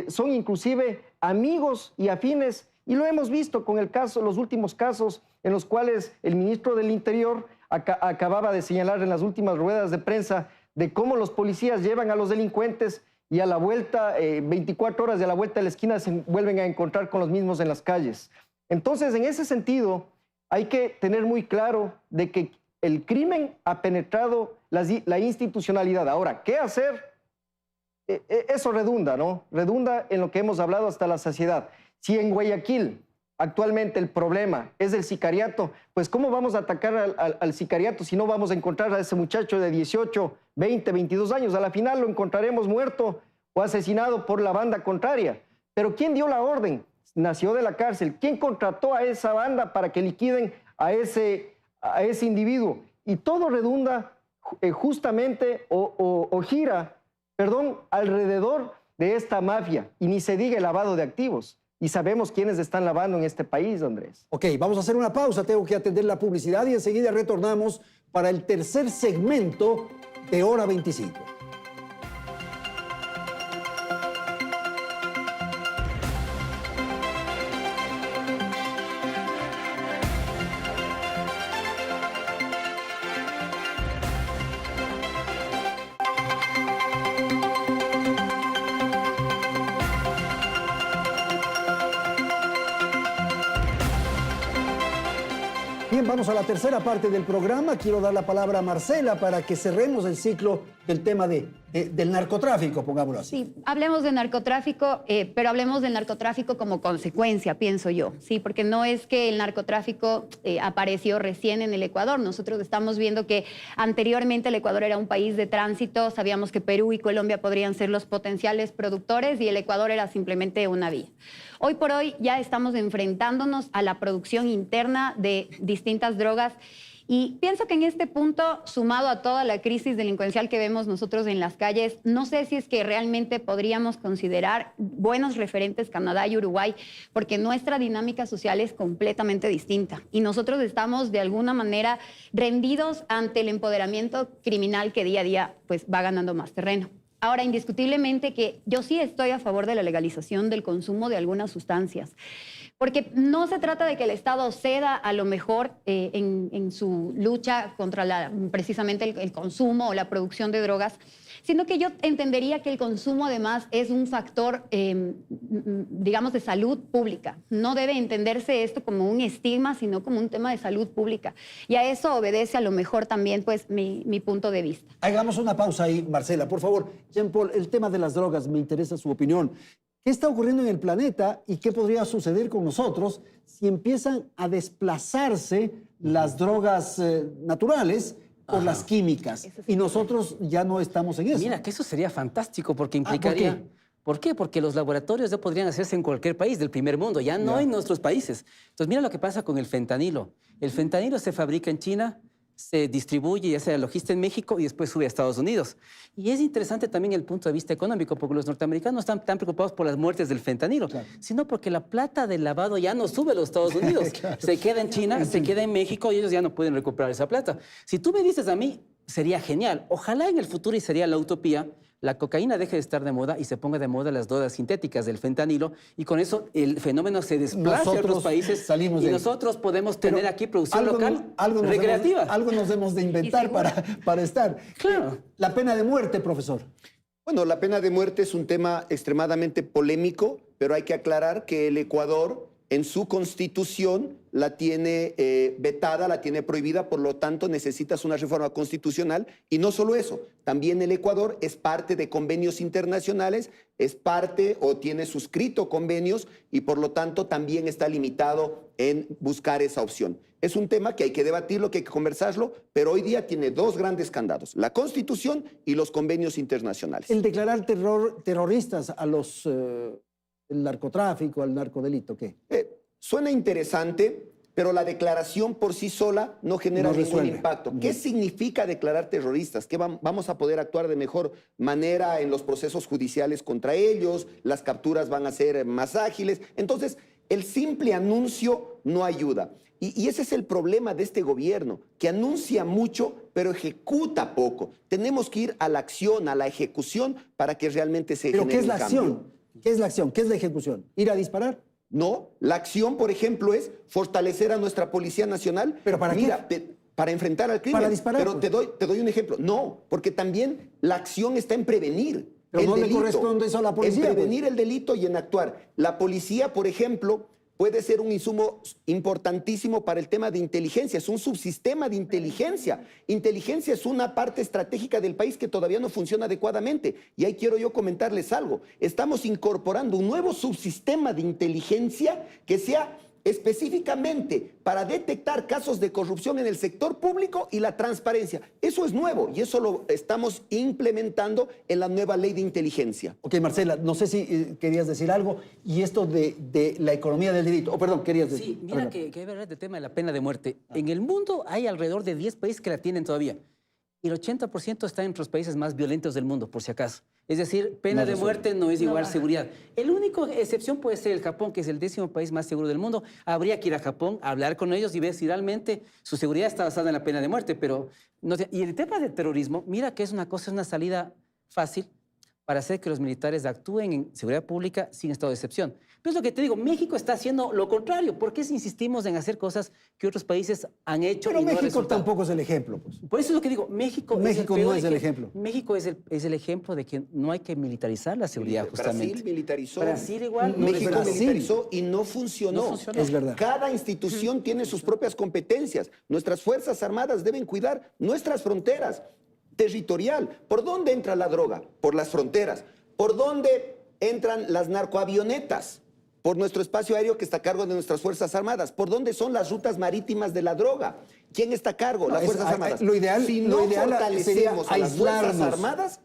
son inclusive amigos y afines, y lo hemos visto con los últimos casos en los cuales el ministro del Interior acababa de señalar en las últimas ruedas de prensa de cómo los policías llevan a los delincuentes y a la vuelta, 24 horas de la vuelta de la esquina, se vuelven a encontrar con los mismos en las calles. Entonces, en ese sentido, hay que tener muy claro de que el crimen ha penetrado la institucionalidad. Ahora, ¿qué hacer? Eso redunda, ¿no? Redunda en lo que hemos hablado hasta la saciedad. Si en Guayaquil actualmente el problema es el sicariato, pues ¿cómo vamos a atacar al sicariato si no vamos a encontrar a ese muchacho de 18, 20, 22 años? A la final lo encontraremos muerto o asesinado por la banda contraria. Pero ¿quién dio la orden? Nació de la cárcel. ¿Quién contrató a esa banda para que liquiden a ese individuo? Y todo redunda justamente o gira, alrededor de esta mafia. Y ni se diga el lavado de activos. Y sabemos quiénes están lavando en este país, Andrés. Ok, vamos a hacer una pausa. Tengo que atender la publicidad y enseguida retornamos para el tercer segmento de Hora 25. Bien, vamos a la tercera parte del programa. Quiero dar la palabra a Marcela para que cerremos el ciclo del tema del narcotráfico, pongámoslo así. Sí, hablemos de narcotráfico, pero hablemos del narcotráfico como consecuencia, pienso yo, ¿sí? Porque no es que el narcotráfico apareció recién en el Ecuador. Nosotros estamos viendo que anteriormente el Ecuador era un país de tránsito, sabíamos que Perú y Colombia podrían ser los potenciales productores y el Ecuador era simplemente una vía. Hoy por hoy ya estamos enfrentándonos a la producción interna de distintas drogas y pienso que en este punto, sumado a toda la crisis delincuencial que vemos nosotros en las calles, no sé si es que realmente podríamos considerar buenos referentes Canadá y Uruguay, porque nuestra dinámica social es completamente distinta y nosotros estamos de alguna manera rendidos ante el empoderamiento criminal que día a día pues, va ganando más terreno. Ahora, indiscutiblemente que yo sí estoy a favor de la legalización del consumo de algunas sustancias, porque no se trata de que el Estado ceda a lo mejor en su lucha contra precisamente el consumo o la producción de drogas, sino que yo entendería que el consumo además es un factor, digamos, de salud pública. No debe entenderse esto como un estigma, sino como un tema de salud pública. Y a eso obedece a lo mejor también pues, mi punto de vista. Hagamos una pausa ahí, Marcela, por favor. Jean-Paul, el tema de las drogas, me interesa su opinión. ¿Qué está ocurriendo en el planeta y qué podría suceder con nosotros si empiezan a desplazarse las drogas naturales por las químicas? Y nosotros ya no estamos en eso. Mira, que eso sería fantástico porque implicaría... ¿Por qué? Porque los laboratorios ya podrían hacerse en cualquier país del primer mundo, ya no en nuestros países. Entonces, mira lo que pasa con el fentanilo. El fentanilo se fabrica en China, se distribuye, ya sea logista en México y después sube a Estados Unidos. Y es interesante también el punto de vista económico, porque los norteamericanos no están tan preocupados por las muertes del fentanilo, sino porque la plata del lavado ya no sube a los Estados Unidos. Se queda en China, se queda en México y ellos ya no pueden recuperar esa plata. Si tú me dices a mí, sería genial. Ojalá en el futuro, y sería la utopía, la cocaína deje de estar de moda y se ponga de moda las drogas sintéticas del fentanilo y con eso el fenómeno se desplace a otros países y nosotros podemos tener aquí producción local recreativa. Algo nos debemos de inventar para estar. Claro. La pena de muerte, profesor. Bueno, la pena de muerte es un tema extremadamente polémico, pero hay que aclarar que el Ecuador en su constitución la tiene vetada, la tiene prohibida, por lo tanto necesitas una reforma constitucional. Y no solo eso, también el Ecuador es parte de convenios internacionales, es parte o tiene suscrito convenios y por lo tanto también está limitado en buscar esa opción. Es un tema que hay que debatirlo, que hay que conversarlo, pero hoy día tiene dos grandes candados, la Constitución y los convenios internacionales. El declarar terroristas a los... el narcotráfico, al narcodelito, ¿qué? Suena interesante, pero la declaración por sí sola no genera ningún impacto. ¿Qué significa declarar terroristas? ¿Que vamos a poder actuar de mejor manera en los procesos judiciales contra ellos? ¿Las capturas van a ser más ágiles? Entonces, el simple anuncio no ayuda. Y ese es el problema de este gobierno, que anuncia mucho, pero ejecuta poco. Tenemos que ir a la acción, a la ejecución, para que realmente se genere un cambio. ¿Pero qué es la acción? ¿Qué es la acción? ¿Qué es la ejecución? ¿Ir a disparar? No, la acción, por ejemplo, es fortalecer a nuestra Policía Nacional. ¿Pero para qué? Para enfrentar al crimen. Para disparar. Pero te doy un ejemplo. No, porque también la acción está en prevenir. Pero no le corresponde eso a la policía. En prevenir el delito y en actuar. La policía, por ejemplo, puede ser un insumo importantísimo para el tema de inteligencia. Es un subsistema de inteligencia. Inteligencia es una parte estratégica del país que todavía no funciona adecuadamente. Y ahí quiero yo comentarles algo. Estamos incorporando un nuevo subsistema de inteligencia que sea específicamente para detectar casos de corrupción en el sector público y la transparencia. Eso es nuevo y eso lo estamos implementando en la nueva ley de inteligencia. Ok, Marcela, no sé si querías decir algo. Y esto de la economía del delito. Oh, perdón, querías decir. Sí, mira que es verdad el tema de la pena de muerte. En el mundo hay alrededor de 10 países que la tienen todavía. Y el 80% está entre los países más violentos del mundo, por si acaso. Es decir, pena de muerte no es igual seguridad. La única excepción puede ser el Japón, que es el 10º país más seguro del mundo. Habría que ir a Japón, hablar con ellos y ver si realmente su seguridad está basada en la pena de muerte. Pero y el tema del terrorismo, mira que es una salida fácil para hacer que los militares actúen en seguridad pública sin estado de excepción. Pero es lo que te digo, México está haciendo lo contrario. ¿Por qué insistimos en hacer cosas que otros países han hecho Pero y no México resultan? tampoco es el ejemplo. Pues. Por eso es lo que digo, México no es el ejemplo. México es el ejemplo de que no hay que militarizar la seguridad, justamente. Brasil militarizó. Brasil igual. México militarizó y no funcionó. No funcionó. Es verdad. Cada institución tiene sus propias competencias. Nuestras Fuerzas Armadas deben cuidar nuestras fronteras territorial. ¿Por dónde entra la droga? Por las fronteras. ¿Por dónde entran las narcoavionetas? Por nuestro espacio aéreo que está a cargo de nuestras Fuerzas Armadas. ¿Por dónde son las rutas marítimas de la droga? ¿Quién está a cargo? Las Fuerzas Armadas. Lo ideal, si no fortalecemos a las Fuerzas Armadas,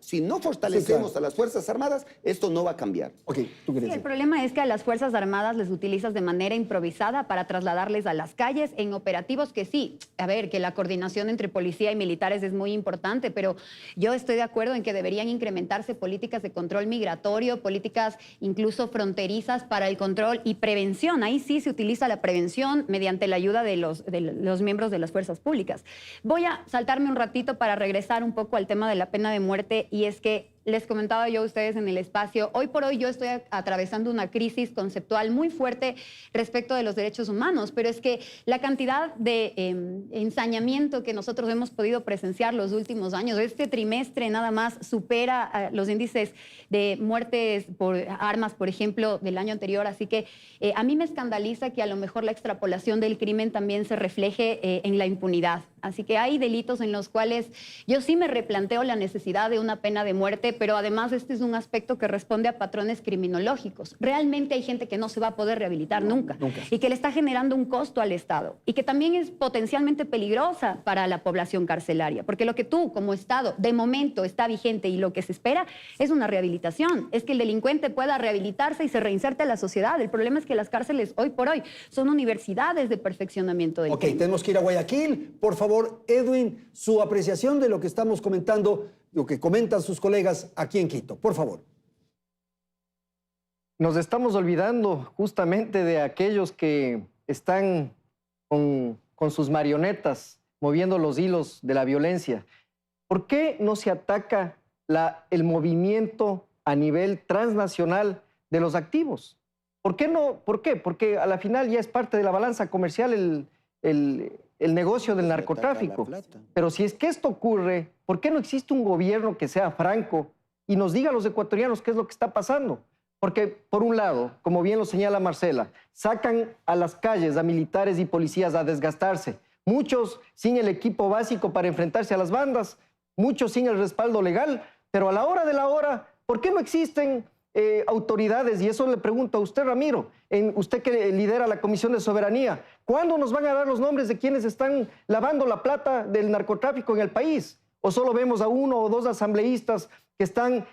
a las Fuerzas Armadas, esto no va a cambiar. Okay, ¿tú quieres decir? El problema es que a las Fuerzas Armadas les utilizas de manera improvisada para trasladarles a las calles en operativos que sí, a ver, que la coordinación entre policía y militares es muy importante, pero yo estoy de acuerdo en que deberían incrementarse políticas de control migratorio, políticas incluso fronterizas para el control y prevención. Ahí sí se utiliza la prevención mediante la ayuda de los miembros de las fuerzas públicas. Voy a saltarme un ratito para regresar un poco al tema de la pena de muerte, y es que les comentaba yo a ustedes en el espacio, hoy por hoy yo estoy atravesando una crisis conceptual muy fuerte respecto de los derechos humanos, pero es que la cantidad de ensañamiento que nosotros hemos podido presenciar los últimos años, este trimestre nada más supera los índices de muertes por armas, por ejemplo, del año anterior, así que a mí me escandaliza que a lo mejor la extrapolación del crimen también se refleje en la impunidad. Así que hay delitos en los cuales yo sí me replanteo la necesidad de una pena de muerte, pero además este es un aspecto que responde a patrones criminológicos. Realmente hay gente que no se va a poder rehabilitar nunca y que le está generando un costo al Estado y que también es potencialmente peligrosa para la población carcelaria, porque lo que tú como Estado de momento está vigente y lo que se espera es una rehabilitación, es que el delincuente pueda rehabilitarse y se reinserte a la sociedad. El problema es que las cárceles hoy por hoy son universidades de perfeccionamiento del tema. Tenemos que ir a Guayaquil. Por favor, Edwin, su apreciación de lo que estamos comentando, lo que comentan sus colegas aquí en Quito. Por favor. Nos estamos olvidando justamente de aquellos que están con sus marionetas moviendo los hilos de la violencia. ¿Por qué no se ataca el movimiento a nivel transnacional de los activos? ¿Por qué no? ¿Por qué? Porque a la final ya es parte de la balanza comercial el negocio del narcotráfico. Pero si es que esto ocurre, ¿por qué no existe un gobierno que sea franco y nos diga a los ecuatorianos qué es lo que está pasando? Porque, por un lado, como bien lo señala Marcela, sacan a las calles a militares y policías a desgastarse, muchos sin el equipo básico para enfrentarse a las bandas, muchos sin el respaldo legal, pero a la hora de la hora, ¿por qué no existen autoridades? Y eso le pregunto a usted, Ramiro, usted que lidera la Comisión de Soberanía, ¿cuándo nos van a dar los nombres de quienes están lavando la plata del narcotráfico en el país? ¿O solo vemos a 1 o 2 asambleístas que están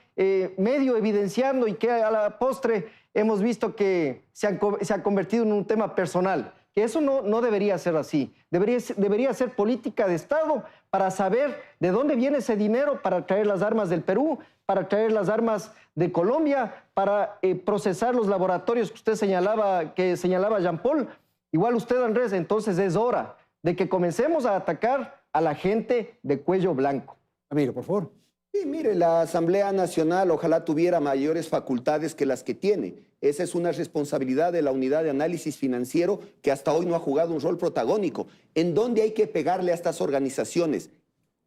medio evidenciando y que a la postre hemos visto que se ha convertido en un tema personal? Que eso no debería ser así. Debería ser política de Estado para saber de dónde viene ese dinero para traer las armas del Perú, para traer las armas de Colombia, para procesar los laboratorios que usted señalaba Jean-Paul. Igual usted, Andrés, entonces es hora de que comencemos a atacar a la gente de cuello blanco. Ramiro, por favor. Sí, mire, la Asamblea Nacional ojalá tuviera mayores facultades que las que tiene. Esa es una responsabilidad de la Unidad de Análisis Financiero que hasta hoy no ha jugado un rol protagónico. ¿En dónde hay que pegarle a estas organizaciones?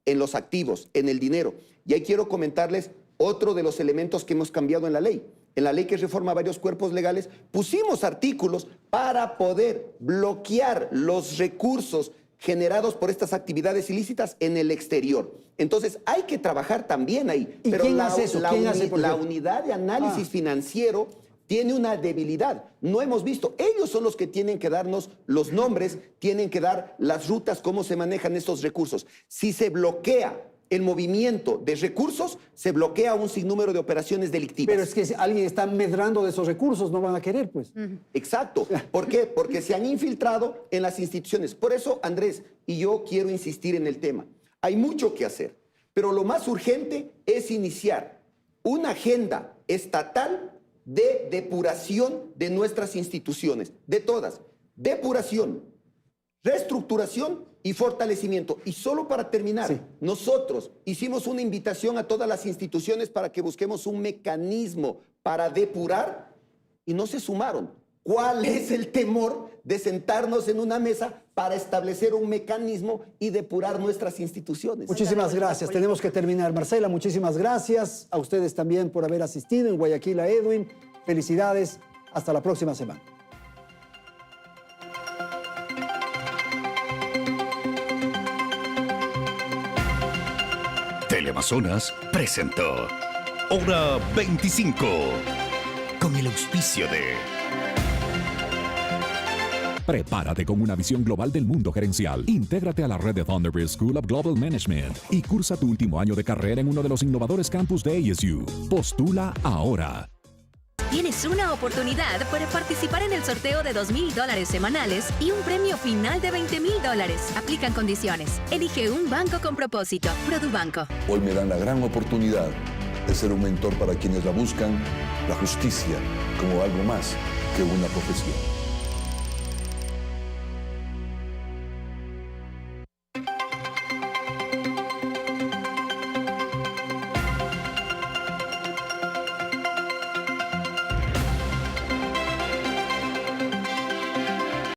En los activos, en el dinero. Y ahí quiero comentarles otro de los elementos que hemos cambiado en la ley. En la ley que reforma varios cuerpos legales, pusimos artículos para poder bloquear los recursos generados por estas actividades ilícitas en el exterior. Entonces, hay que trabajar también ahí. ¿Y pero quién hace eso? La Unidad de Análisis Financiero tiene una debilidad. No hemos visto. Ellos son los que tienen que darnos los nombres, tienen que dar las rutas, cómo se manejan estos recursos. Si se bloquea el movimiento de recursos, se bloquea un sinnúmero de operaciones delictivas. Pero es que si alguien está medrando de esos recursos, no van a querer, pues. Exacto. ¿Por qué? Porque se han infiltrado en las instituciones. Por eso, Andrés, y yo quiero insistir en el tema. Hay mucho que hacer, pero lo más urgente es iniciar una agenda estatal de depuración de nuestras instituciones, de todas. Depuración, reestructuración y fortalecimiento. Y solo para terminar, nosotros hicimos una invitación a todas las instituciones para que busquemos un mecanismo para depurar y no se sumaron. ¿Cuál es el temor de sentarnos en una mesa para establecer un mecanismo y depurar nuestras instituciones? Muchísimas gracias. Tenemos que terminar. Marcela, muchísimas gracias. A ustedes también por haber asistido en Guayaquil a Edwin. Felicidades. Hasta la próxima semana. Teleamazonas presentó Hora 25 con el auspicio de... Prepárate con una visión global del mundo gerencial. Intégrate a la red de Thunderbird School of Global Management y cursa tu último año de carrera en uno de los innovadores campus de ASU. Postula ahora. Tienes una oportunidad para participar en el sorteo de $2,000 semanales y un premio final de $20,000. Aplican condiciones. Elige un banco con propósito. Produbanco. Hoy me dan la gran oportunidad de ser un mentor para quienes la buscan, la justicia como algo más que una profesión.